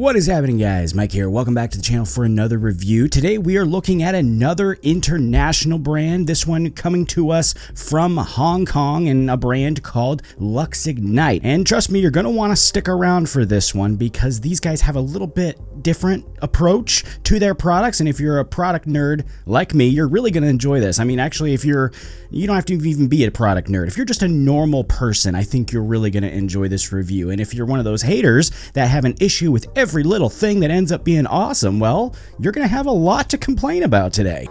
What is happening, guys? Mike here. Welcome back to the channel for another review. Today we are looking at another international brand, this one coming to us from Hong Kong, and a brand called Lux Ignite. And trust me, you're going to want to stick around for this one because these guys have a little bit different approach to their products, and if you're a product nerd like me, you're really going to enjoy this. I mean, actually, you don't have to even be a product nerd. If you're just a normal person, I think you're really going to enjoy this review. And if you're one of those haters that have an issue with every little thing that ends up being awesome, well, you're going to have a lot to complain about today.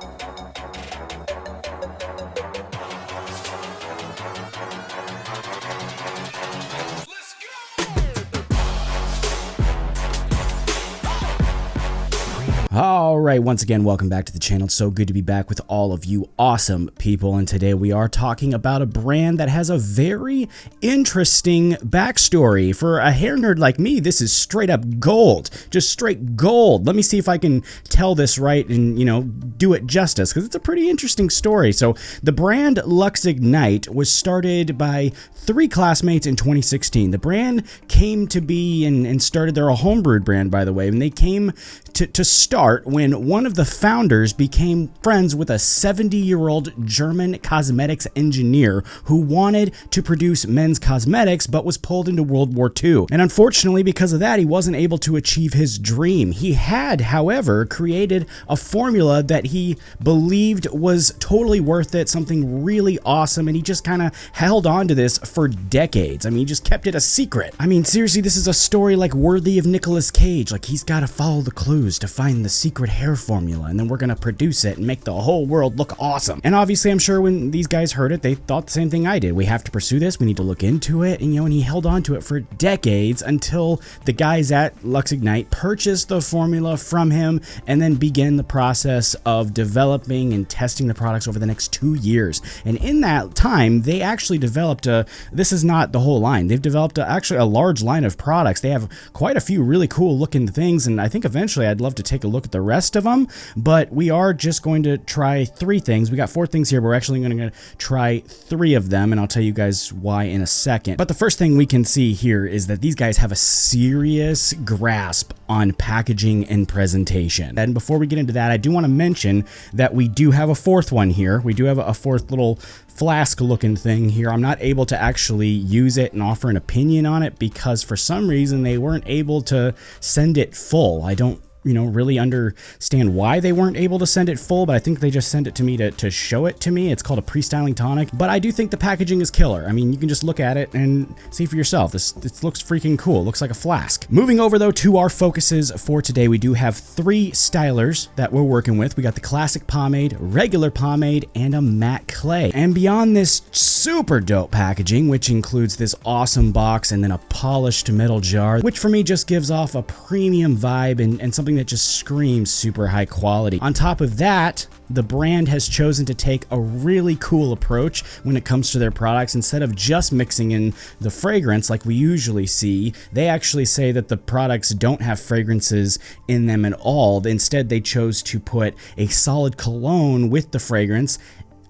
Alright, once again, welcome back to the channel. It's so good to be back with all of you awesome people, and today we are talking about a brand that has a very interesting backstory. For a hair nerd like me, this is straight up gold. Just straight gold. Let me see if I can tell this right and, do it justice, because it's a pretty interesting story. So, the brand Lux Ignite was started by 3 classmates in 2016. The brand came to be and started, they're a homebrewed brand, by the way, and they came to start when one of the founders became friends with a 70-year-old German cosmetics engineer who wanted to produce men's cosmetics but was pulled into World War II. And unfortunately, because of that, he wasn't able to achieve his dream. He had, however, created a formula that he believed was totally worth it, something really awesome, and he just kind of held on to this for decades. I mean, he just kept it a secret. I mean, seriously, this is a story like worthy of Nicolas Cage. Like, he's got to follow the clues to find the secret hair formula, and then we're gonna produce it and make the whole world look awesome. And obviously, I'm sure when these guys heard it, they thought the same thing I did. We have to pursue this, we need to look into it, and and he held on to it for decades until the guys at Lux Ignite purchased the formula from him and then began the process of developing and testing the products over the next 2 years. And in that time, they actually developed this is not the whole line, they've developed actually a large line of products. They have quite a few really cool looking things, and I think eventually I'd love to take a look at the rest of them, but we are just going to try 3 things. We got 4 things here, but we're actually going to try 3 of them, and I'll tell you guys why in a second. But the first thing we can see here is that these guys have a serious grasp on packaging and presentation. And before we get into that, I do want to mention that we do have a 4th one here. We do have a 4th little flask looking thing here. I'm not able to actually use it and offer an opinion on it because for some reason they weren't able to send it full. I don't really understand why they weren't able to send it full, but I think they just sent it to me to show it to me. It's called a pre-styling tonic, but I do think the packaging is killer. I mean, you can just look at it and see for yourself. This looks freaking cool. It looks like a flask. Moving over though to our focuses for today, we do have 3 stylers that we're working with. We got the classic pomade, regular pomade, and a matte clay. And beyond this super dope packaging, which includes this awesome box and then a polished metal jar, which for me just gives off a premium vibe and something that just screams super high quality. On top of that, the brand has chosen to take a really cool approach when it comes to their products. Instead of just mixing in the fragrance like we usually see, they actually say that the products don't have fragrances in them at all. Instead, they chose to put a solid cologne with the fragrance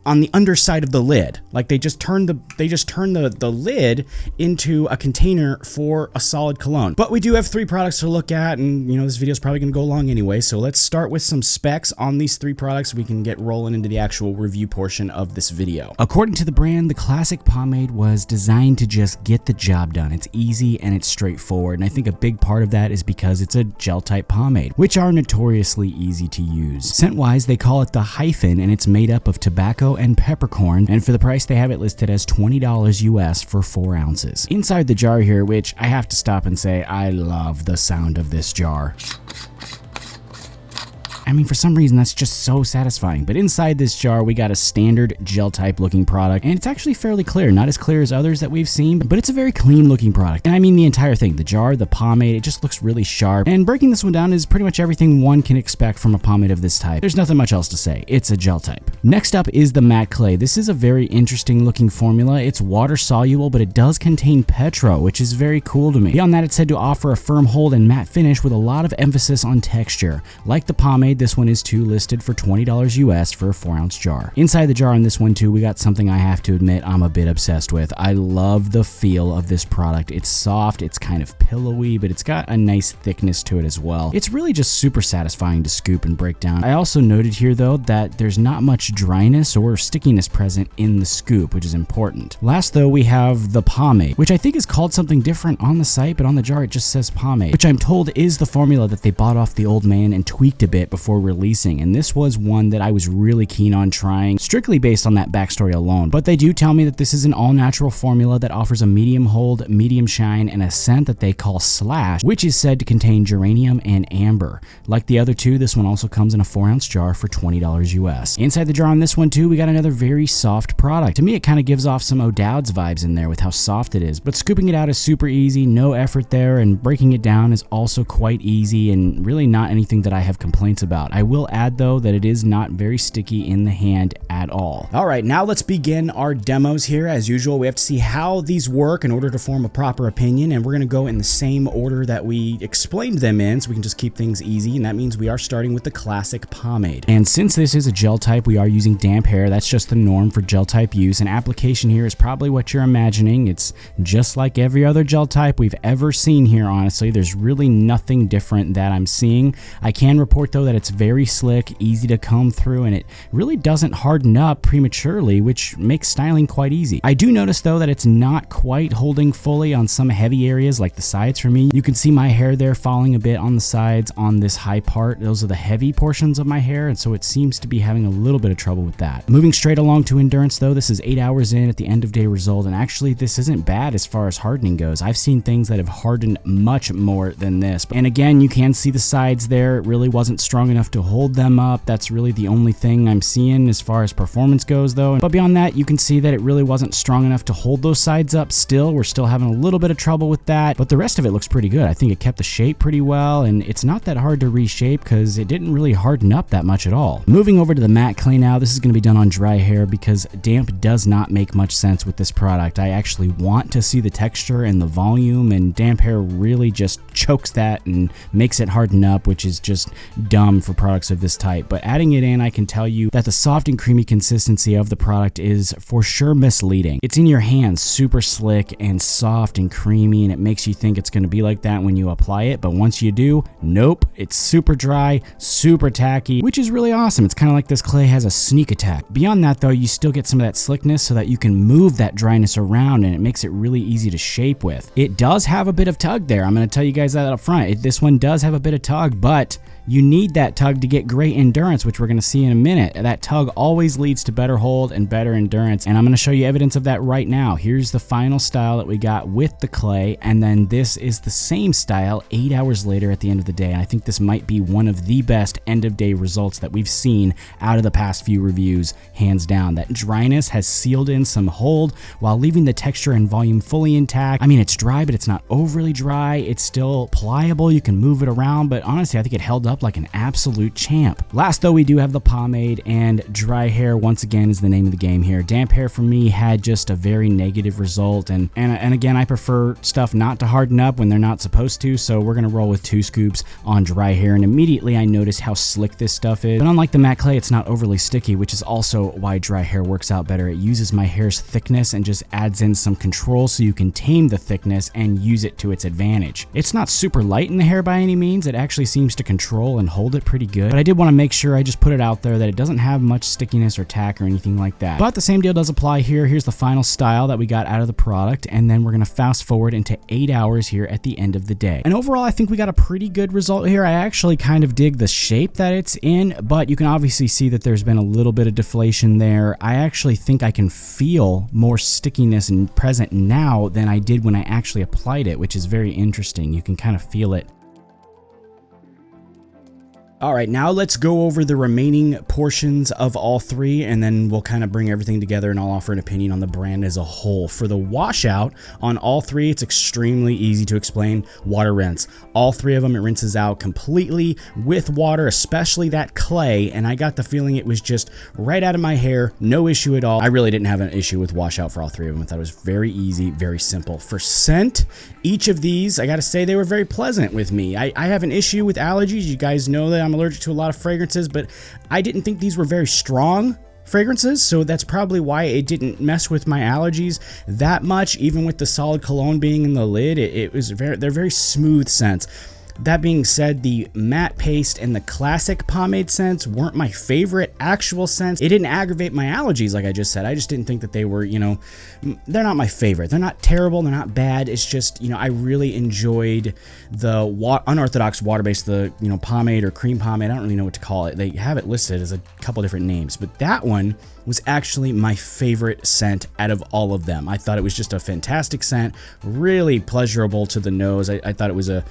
on the underside of the lid. Like they just turn the lid into a container for a solid cologne. But we do have 3 products to look at, and this video is probably going to go long anyway, so let's start with some specs on these 3 products so we can get rolling into the actual review portion of this video. According to the brand, the classic pomade was designed to just get the job done. It's easy and it's straightforward, and I think a big part of that is because it's a gel type pomade, which are notoriously easy to use. Scent wise, they call it the hyphen, and it's made up of tobacco and peppercorn, and for the price they have it listed as $20 US for 4 ounces. Inside the jar here, which I have to stop and say, I love the sound of this jar. I mean, for some reason, that's just so satisfying. But inside this jar, we got a standard gel type looking product, and it's actually fairly clear. Not as clear as others that we've seen, but it's a very clean looking product. And I mean the entire thing, the jar, the pomade, it just looks really sharp. And breaking this one down is pretty much everything one can expect from a pomade of this type. There's nothing much else to say. It's a gel type. Next up is the matte clay. This is a very interesting looking formula. It's water soluble, but it does contain petro, which is very cool to me. Beyond that, it's said to offer a firm hold and matte finish with a lot of emphasis on texture. Like the pomade, pomade. This one is too listed for $20 US for a 4-ounce jar. Inside the jar on this one too, we got something I have to admit I'm a bit obsessed with. I love the feel of this product. It's soft, it's kind of pillowy, but it's got a nice thickness to it as well. It's really just super satisfying to scoop and break down. I also noted here though that there's not much dryness or stickiness present in the scoop, which is important. Last though, we have the pomade, which I think is called something different on the site, but on the jar it just says pomade, which I'm told is the formula that they bought off the old man and tweaked a bit before releasing. And this was one that I was really keen on trying, strictly based on that backstory alone. But they do tell me that this is an all-natural formula that offers a medium hold, medium shine, and a scent that they call Slash, which is said to contain geranium and amber. Like the other two, this one also comes in a 4-ounce jar for $20 US. Inside the jar on this one too, we got another very soft product. To me, it kind of gives off some O'Dowd's vibes in there with how soft it is, but scooping it out is super easy, no effort there, and breaking it down is also quite easy and really not anything that I have complaints about. I will add though that it is not very sticky in the hand at all. All right, now let's begin our demos here. As usual, we have to see how these work in order to form a proper opinion, and we're going to go in the same order that we explained them in so we can just keep things easy, and that means we are starting with the classic pomade. And since this is a gel type, we are using damp hair. That's just the norm for gel type use, and application here is probably what you're imagining. It's just like every other gel type we've ever seen here, honestly. There's really nothing different that I'm seeing. I can report though that it's very slick, easy to comb through, and it really doesn't harden up prematurely, which makes styling quite easy. I do notice though that it's not quite holding fully on some heavy areas like the sides for me. You can see my hair there falling a bit on the sides on this high part. Those are the heavy portions of my hair, and so it seems to be having a little bit of trouble with that. Moving straight along to endurance though, this is 8 hours in at the end of day result, and actually this isn't bad as far as hardening goes. I've seen things that have hardened much more than this. And again, you can see the sides there. It really wasn't strong enough to hold them up. That's really the only thing I'm seeing as far as performance goes though. But beyond that, you can see that it really wasn't strong enough to hold those sides up still. We're still having a little bit of trouble with that, but the rest of it looks pretty good. I think it kept the shape pretty well, and it's not that hard to reshape because it didn't really harden up that much at all. Moving over to the matte clay now, this is going to be done on dry hair because damp does not make much sense with this product. I actually want to see the texture and the volume, and damp hair really just chokes that and makes it harden up, which is just dumb for products of this type. But adding it in, I can tell you that the soft and creamy consistency of the product is for sure misleading. It's in your hands super slick and soft and creamy, and it makes you think it's going to be like that when you apply it, but once you do, nope, it's super dry, super tacky, which is really awesome. It's kind of like this clay has a sneak attack. Beyond that though, you still get some of that slickness so that you can move that dryness around, and it makes it really easy to shape with. It does have a bit of tug there. I'm going to tell you guys that up front. This one does have a bit of tug, but you need that tug to get great endurance, which we're going to see in a minute. That tug always leads to better hold and better endurance, and I'm going to show you evidence of that right now. Here's the final style that we got with the clay, and then this is the same style 8 hours later at the end of the day, and I think this might be one of the best end of day results that we've seen out of the past few reviews, hands down. That dryness has sealed in some hold while leaving the texture and volume fully intact. I mean, it's dry, but it's not overly dry. It's still pliable. You can move it around, but honestly, I think it held up like an absolute champ. Last though, we do have the pomade, and dry hair once again is the name of the game here. Damp hair for me had just a very negative result, and again, I prefer stuff not to harden up when they're not supposed to, so we're gonna roll with 2 scoops on dry hair, and immediately I noticed how slick this stuff is. But unlike the matte clay, it's not overly sticky, which is also why dry hair works out better. It uses my hair's thickness and just adds in some control so you can tame the thickness and use it to its advantage. It's not super light in the hair by any means. It actually seems to control and hold it pretty good, but I did want to make sure I just put it out there that it doesn't have much stickiness or tack or anything like that. But the same deal does apply here. Here's the final style that we got out of the product, and then we're going to fast forward into 8 hours here at the end of the day. And overall, I think we got a pretty good result here. I actually kind of dig the shape that it's in, but you can obviously see that there's been a little bit of deflation there. I actually think I can feel more stickiness and present now than I did when I actually applied it, which is very interesting. You can kind of feel it. All right, now let's go over the remaining portions of all three, and then we'll kind of bring everything together and I'll offer an opinion on the brand as a whole. For the washout on all three, it's extremely easy to explain. Water rinse. All three of them, it rinses out completely with water, especially that clay, and I got the feeling it was just right out of my hair, no issue at all. I really didn't have an issue with washout for all three of them. I thought it was very easy, very simple. For scent, each of these, I gotta say they were very pleasant with me. I have an issue with allergies. You guys know that I'm I'm allergic to a lot of fragrances, but I didn't think these were very strong fragrances, so that's probably why it didn't mess with my allergies that much. Even with the solid cologne being in the lid, they're very smooth scents. That being said, the matte paste and the classic pomade scents weren't my favorite actual scents. It didn't aggravate my allergies, like I just said. I just didn't think that they were, they're not my favorite. They're not terrible, they're not bad. It's just, I really enjoyed the unorthodox water-based, pomade or cream pomade. I don't really know what to call it. They have it listed as a couple different names, but that one was actually my favorite scent out of all of them. I thought it was just a fantastic scent, really pleasurable to the nose. I thought it was a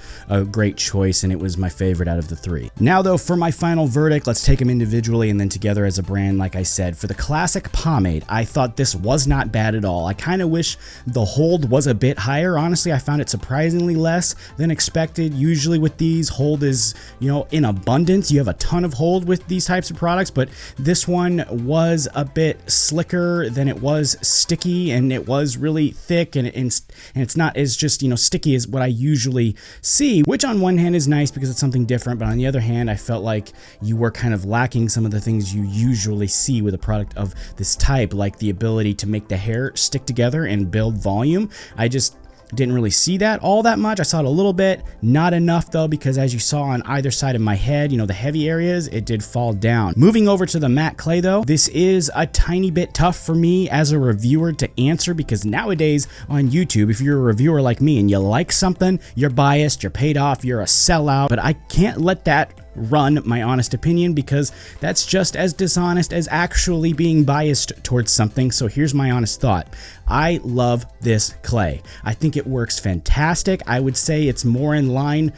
great choice, and it was my favorite out of the three. Now though, for my final verdict, let's take them individually and then together as a brand. Like I said, for the classic pomade, I thought this was not bad at all. I kind of wish the hold was a bit higher. Honestly, I found it surprisingly less than expected. Usually with these, hold is, in abundance. You have a ton of hold with these types of products, but this one was a bit slicker than it was sticky, and it was really thick, and it's not as just sticky as what I usually see, which on one hand is nice because it's something different, but on the other hand, I felt like you were kind of lacking some of the things you usually see with a product of this type, like the ability to make the hair stick together and build volume. I just didn't really see that all that much. I saw it a little bit, not enough though, because as you saw on either side of my head, the heavy areas, it did fall down. Moving over to the matte clay though, this is a tiny bit tough for me as a reviewer to answer, because nowadays on YouTube, if you're a reviewer like me and you like something, you're biased, you're paid off, you're a sellout, but I can't let that run my honest opinion, because that's just as dishonest as actually being biased towards something. So here's my honest thought. I love this clay. I think it works fantastic. I would say it's more in line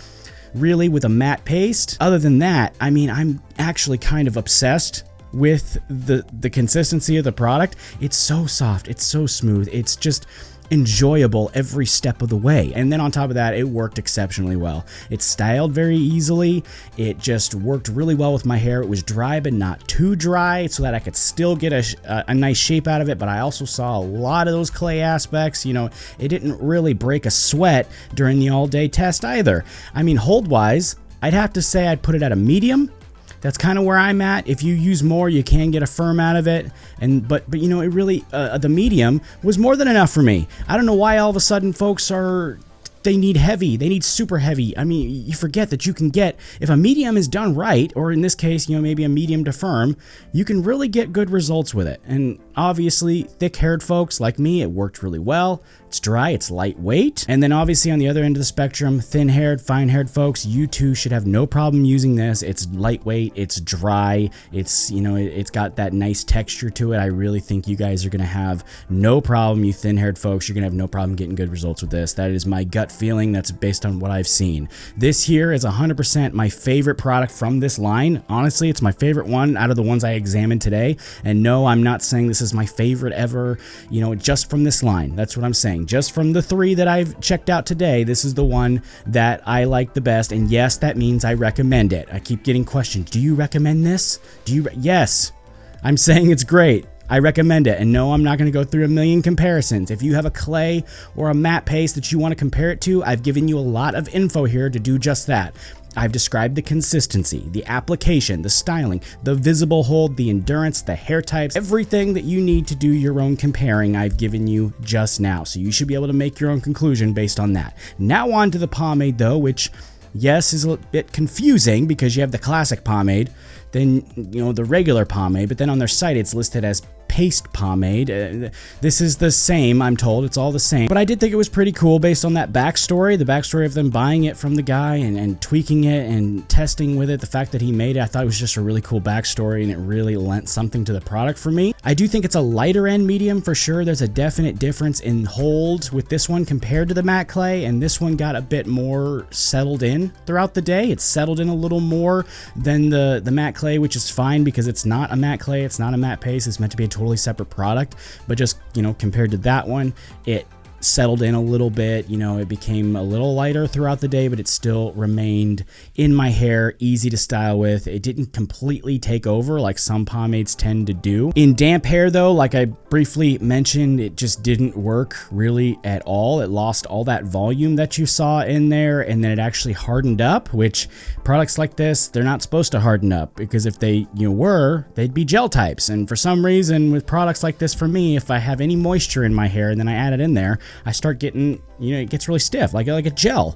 really with a matte paste. Other than that, I'm actually kind of obsessed with the consistency of the product. It's so soft, it's so smooth, it's just enjoyable every step of the way. And then on top of that, it worked exceptionally well. It styled very easily. It just worked really well with my hair. It was dry but not too dry, so that I could still get a nice shape out of it, but I also saw a lot of those clay aspects. It didn't really break a sweat during the all-day test either. Hold wise, I'd have to say I'd put it at a medium. That's kind of where I'm at. If you use more, you can get a firm out of it. But it really, the medium was more than enough for me. I don't know why all of a sudden folks they need heavy, they need super heavy. You forget that you can get, if a medium is done right, or in this case, maybe a medium to firm, you can really get good results with it. And obviously, thick-haired folks like me, it worked really well. It's dry, it's lightweight. And then obviously on the other end of the spectrum, thin-haired, fine-haired folks, you too should have no problem using this. It's lightweight, it's dry, it's got that nice texture to it. I really think you guys are gonna have no problem, you thin-haired folks, you're gonna have no problem getting good results with this. That is my gut feeling. That's based on what I've seen. This here is 100% my favorite product from this line. Honestly, it's my favorite one out of the ones I examined today. And no, I'm not saying this is my favorite ever, just from this line. That's what I'm saying. Just from the three that I've checked out today, this is the one that I like the best. And yes, that means I recommend it. I keep getting questions. Do you recommend this? Yes, I'm saying it's great. I recommend it. And no, I'm not going to go through a million comparisons. If you have a clay or a matte paste that you want to compare it to, I've given you a lot of info here to do just that. I've described the consistency, the application, the styling, the visible hold, the endurance, the hair types, everything that you need to do your own comparing I've given you just now. So you should be able to make your own conclusion based on that. Now on to the pomade though, which yes is a bit confusing because you have the classic pomade, then the regular pomade, but then on their site it's listed as paste pomade. This is the same, I'm told. It's all the same. But I did think it was pretty cool based on that backstory, the backstory of them buying it from the guy and tweaking it and testing with it. The fact that he made it, I thought it was just a really cool backstory, and it really lent something to the product for me. I do think it's a lighter end medium for sure. There's a definite difference in hold with this one compared to the matte clay, and this one got a bit more settled in throughout the day. It's settled in a little more than the matte clay, which is fine because it's not a matte clay, it's not a matte paste, it's meant to be a totally separate product. But just compared to that one, it settled in a little bit. You know, it became a little lighter throughout the day, but it still remained in my hair, easy to style with. It didn't completely take over like some pomades tend to do. In damp hair though, like I briefly mentioned, it just didn't work really at all. It lost all that volume that you saw in there, and then it actually hardened up, which products like this, they're not supposed to harden up, because if they were, they'd be gel types. And for some reason with products like this, for me, if I have any moisture in my hair and then I add it in there, I start getting, it gets really stiff, like a gel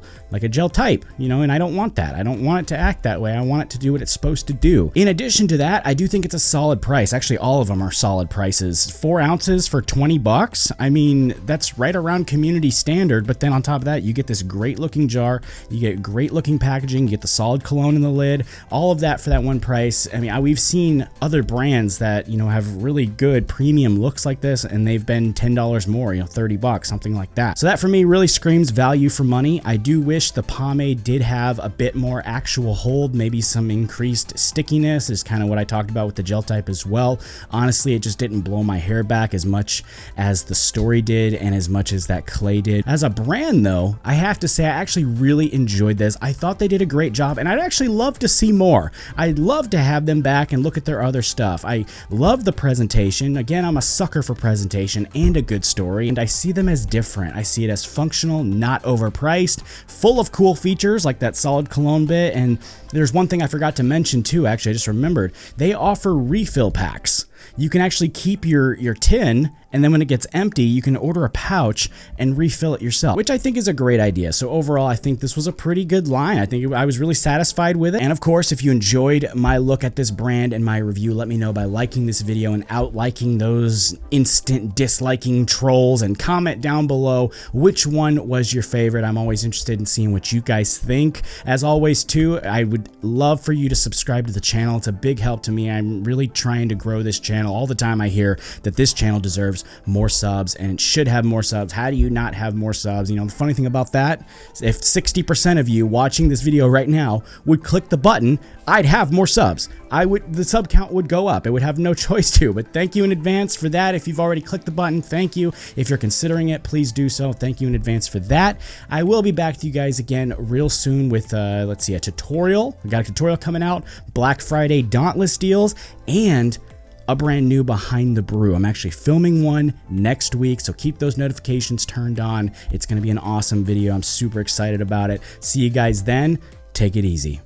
type, and I don't want that. I don't want it to act that way. I want it to do what it's supposed to do. In addition to that, I do think it's a solid price. Actually, all of them are solid prices. 4 ounces for 20 bucks. I mean, that's right around community standard, but then on top of that, you get this great looking jar, you get great looking packaging, you get the solid cologne in the lid, all of that for that one price. I mean, we've seen other brands that, have really good premium looks like this, and they've been $10 more, 30 bucks, something like that. So that for me really screams value for money. I do wish the pomade did have a bit more actual hold, maybe some increased stickiness is kind of what I talked about with the gel type as well. Honestly, it just didn't blow my hair back as much as the Story did and as much as that Clay did. As a brand though, I have to say I actually really enjoyed this. I thought they did a great job, and I'd actually love to see more. I'd love to have them back and look at their other stuff. I love the presentation. Again, I'm a sucker for presentation and a good story, and I see them as different. I see it as functional, not overpriced, full of cool features like that solid cologne bit. And there's one thing I forgot to mention too, actually I just remembered. They offer refill packs. You can actually keep your tin, and then when it gets empty, you can order a pouch and refill it yourself, which I think is a great idea. So overall, I think this was a pretty good line. I think I was really satisfied with it. And of course, if you enjoyed my look at this brand and my review, let me know by liking this video and out-liking those instant disliking trolls, and comment down below which one was your favorite. I'm always interested in seeing what you guys think. As always too, I would love for you to subscribe to the channel. It's a big help to me. I'm really trying to grow this channel. All the time I hear that this channel deserves more subs and it should have more subs. How do you not have more subs? The funny thing about that, if 60% of you watching this video right now would click the button, I'd have more subs. The sub count would go up. It would have no choice to. But thank you in advance for that. If you've already clicked the button, thank you. If you're considering it, please do so. Thank you in advance for that. I will be back to you guys again real soon with let's see, a tutorial. We got a tutorial coming out, Black Friday Dauntless deals, and a brand new behind the brew. I'm actually filming one next week, so keep those notifications turned on. It's going to be an awesome video. I'm super excited about it. See you guys then. Take it easy.